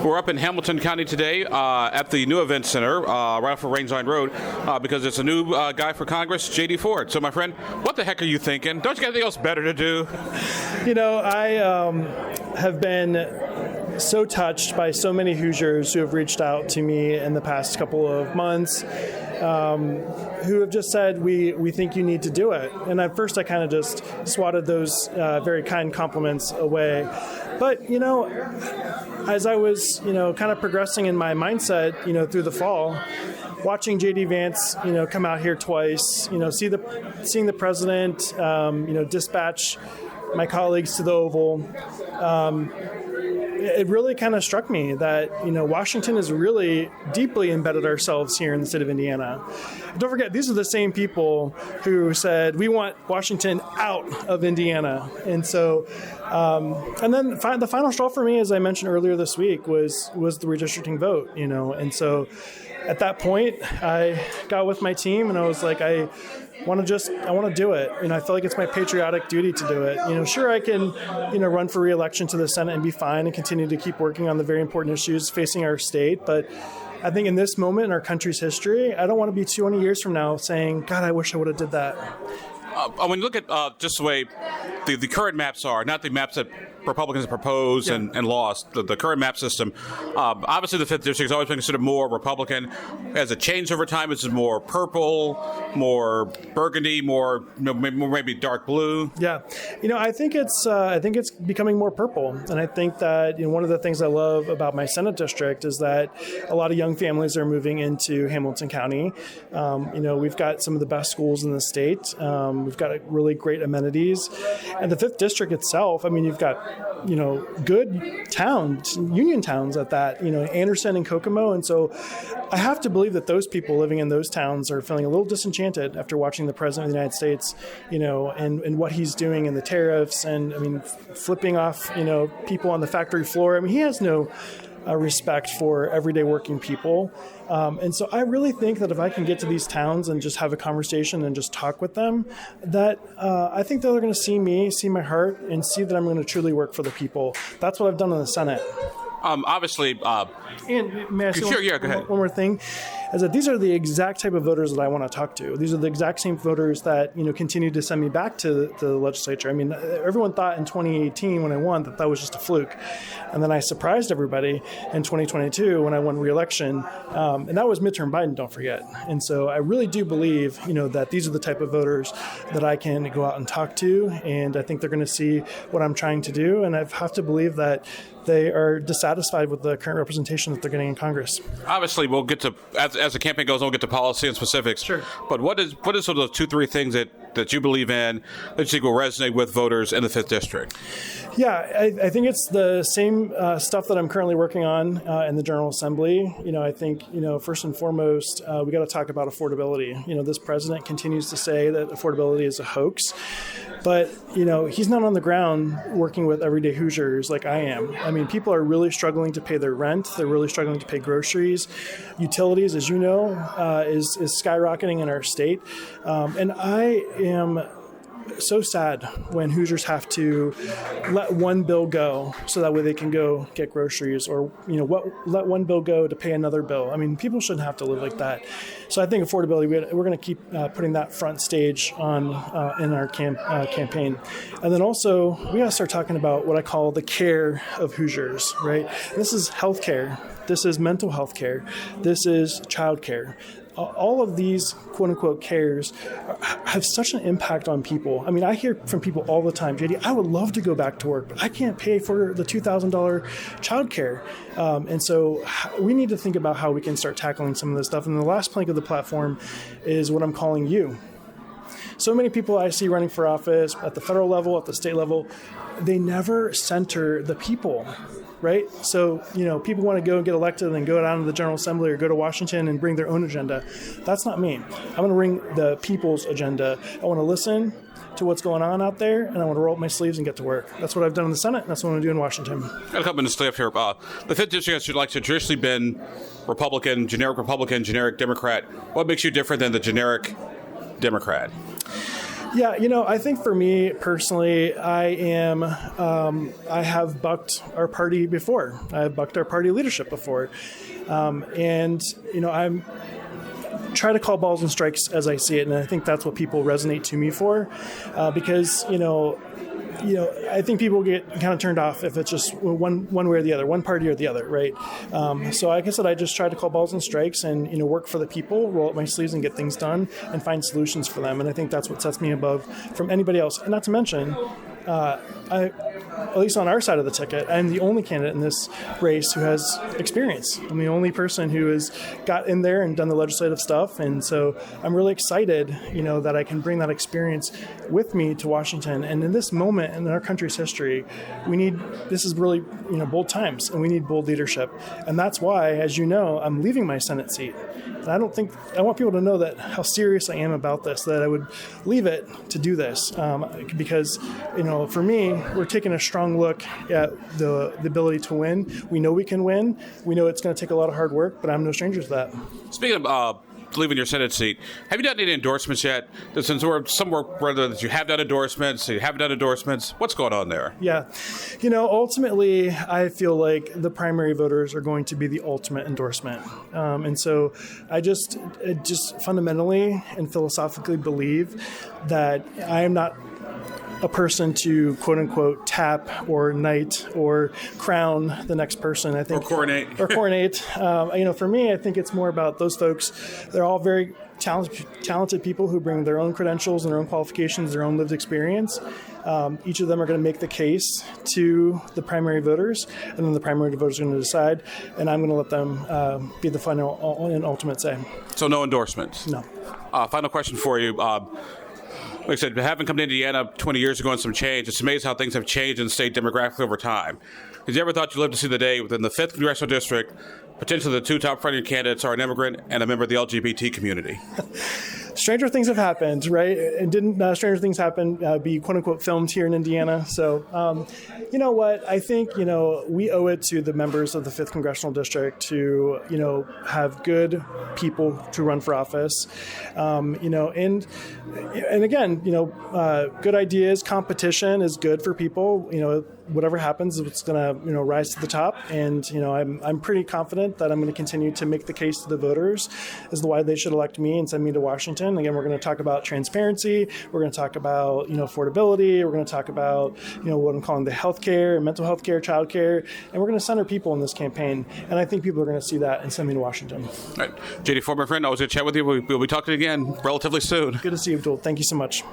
We're up in Hamilton County today at the new event center right off of Rangeline Road because it's a new guy for Congress, J.D. Ford. So, my friend, what the heck are you thinking? Don't you got anything else better to do? You know, I have been so touched by so many Hoosiers who have reached out to me in the past couple of months who have just said, we think you need to do it. And at first I kind of just swatted those very kind compliments away. But, you know, as I was, kind of progressing in my mindset, through the fall, watching J.D. Vance, come out here twice, seeing the president, dispatch my colleagues to the Oval, it really kind of struck me that, Washington has really deeply embedded ourselves here in the state of Indiana. Don't forget, these are the same people who said, we want Washington out of Indiana. And so, and then the final straw for me, as I mentioned earlier this week, was the redistricting vote, and so at that point, I got with my team and I was like, I want to do it. I feel like it's my patriotic duty to do it. Sure, I can, run for re-election to the Senate and be fine and continue to keep working on the very important issues facing our state. But I think in this moment in our country's history, I don't want to be 20 years from now saying, God, I wish I would have did that. When you look at just the way the current maps are, not the maps that Republicans have proposed and lost, the current map system, obviously the 5th District has always been considered more Republican. Has it changed over time? Is it more purple, more burgundy, more maybe dark blue? Yeah. I think it's becoming more purple. And I think that one of the things I love about my Senate district is that a lot of young families are moving into Hamilton County. We've got some of the best schools in the state. We've got really great amenities. And the 5th District itself, you've got, good towns, union towns at that, Anderson and Kokomo. And so I have to believe that those people living in those towns are feeling a little disenchanted after watching the President of the United States, and what he's doing in the tariffs and, flipping off, people on the factory floor. He has no respect for everyday working people. And so I really think that if I can get to these towns and just have a conversation and just talk with them, that I think that they're going to see me, see my heart, and see that I'm going to truly work for the people. That's what I've done in the Senate. Obviously, and may I say sure, go ahead. One more thing, is that these are the exact type of voters that I want to talk to. These are the exact same voters that continue to send me back to the legislature. Everyone thought in 2018 when I won that was just a fluke, and then I surprised everybody in 2022 when I won re-election, and that was midterm Biden. Don't forget. And so I really do believe that these are the type of voters that I can go out and talk to, and I think they're going to see what I'm trying to do, and I have to believe that they are dissatisfied with the current representation that they're getting in Congress. Obviously, we'll get to, as the campaign goes on, we'll get to policy and specifics. Sure. But what is sort of those 2-3 things that you believe in that you think will resonate with voters in the 5th District? Yeah, I think it's the same stuff that I'm currently working on in the General Assembly. I think, first and foremost, we got to talk about affordability. This president continues to say that affordability is a hoax. But, he's not on the ground working with everyday Hoosiers like I am. People are really struggling to pay their rent. They're really struggling to pay groceries. Utilities, as you know, is skyrocketing in our state. And I am so sad when Hoosiers have to let one bill go so that way they can go get groceries, or let one bill go to pay another bill. People shouldn't have to live like that. So I think affordability, we're going to keep putting that front stage on in our campaign. And then also we got to start talking about what I call the care of Hoosiers, right? This is healthcare. This is mental health care. This is child care. All of these quote-unquote cares have such an impact on people. I hear from people all the time, JD, I would love to go back to work, but I can't pay for the $2,000 child care. And so we need to think about how we can start tackling some of this stuff. And the last plank of the platform is what I'm calling you. So many people I see running for office at the federal level, at the state level, they never center the people. Right? So, people want to go and get elected and then go down to the General Assembly or go to Washington and bring their own agenda. That's not me. I'm going to bring the people's agenda. I want to listen to what's going on out there, and I want to roll up my sleeves and get to work. That's what I've done in the Senate, and that's what I'm going to do in Washington. Got a couple minutes left here. The 5th District has traditionally been Republican, generic Democrat. What makes you different than the generic Democrat? Yeah, I think for me personally, I have bucked our party before. I've bucked our party leadership before. And I'm try to call balls and strikes as I see it. And I think that's what people resonate to me for, because, I think people get kind of turned off if it's just one way or the other, one party or the other, right? So like I said, I just try to call balls and strikes and, work for the people, roll up my sleeves and get things done and find solutions for them. And I think that's what sets me above from anybody else. And not to mention, at least on our side of the ticket, I'm the only candidate in this race who has experience. I'm the only person who has got in there and done the legislative stuff. And so I'm really excited, that I can bring that experience with me to Washington. And in this moment in our country's history, this is really, bold times, and we need bold leadership. And that's why, as you know, I'm leaving my Senate seat. And I want people to know that how serious I am about this, that I would leave it to do this. Because, for me, we're taking a strong look at the ability to win. We know we can win. We know it's going to take a lot of hard work, but I'm no stranger to that. Speaking of leaving your Senate seat, have you done any endorsements yet? Since some work, whether that you have done endorsements, you haven't done endorsements, what's going on there? Yeah. Ultimately, I feel like the primary voters are going to be the ultimate endorsement. And so I just fundamentally and philosophically believe that I am not a person to quote unquote tap or knight or crown the next person. I think or coronate. For me, I think it's more about those folks. They're all very talented people who bring their own credentials and their own qualifications, their own lived experience. Each of them are going to make the case to the primary voters, and then the primary voters are going to decide, and I'm going to let them be the final and ultimate say. So no endorsements? No. Final question for you. Like I said, having come to Indiana 20 years ago and some change, it's amazing how things have changed in the state demographically over time. Have you ever thought you'd live to see the day within the 5th Congressional District, potentially the two top fronting candidates are an immigrant and a member of the LGBT community? Stranger things have happened, right? And didn't Stranger Things happen be quote-unquote filmed here in Indiana? So, you know what? I think, we owe it to the members of the 5th Congressional District to, have good people to run for office. And again, good ideas, competition is good for people. Whatever happens, it's going to, rise to the top. And, I'm pretty confident that I'm going to continue to make the case to the voters as to why they should elect me and send me to Washington. Again, we're going to talk about transparency. We're going to talk about, affordability. We're going to talk about, what I'm calling the healthcare, mental health care, child care. And we're going to center people in this campaign. And I think people are going to see that and send me to Washington. All right. JD, former friend, always good to chat with you. We'll be talking again relatively soon. Good to see you, Abdul. Thank you so much.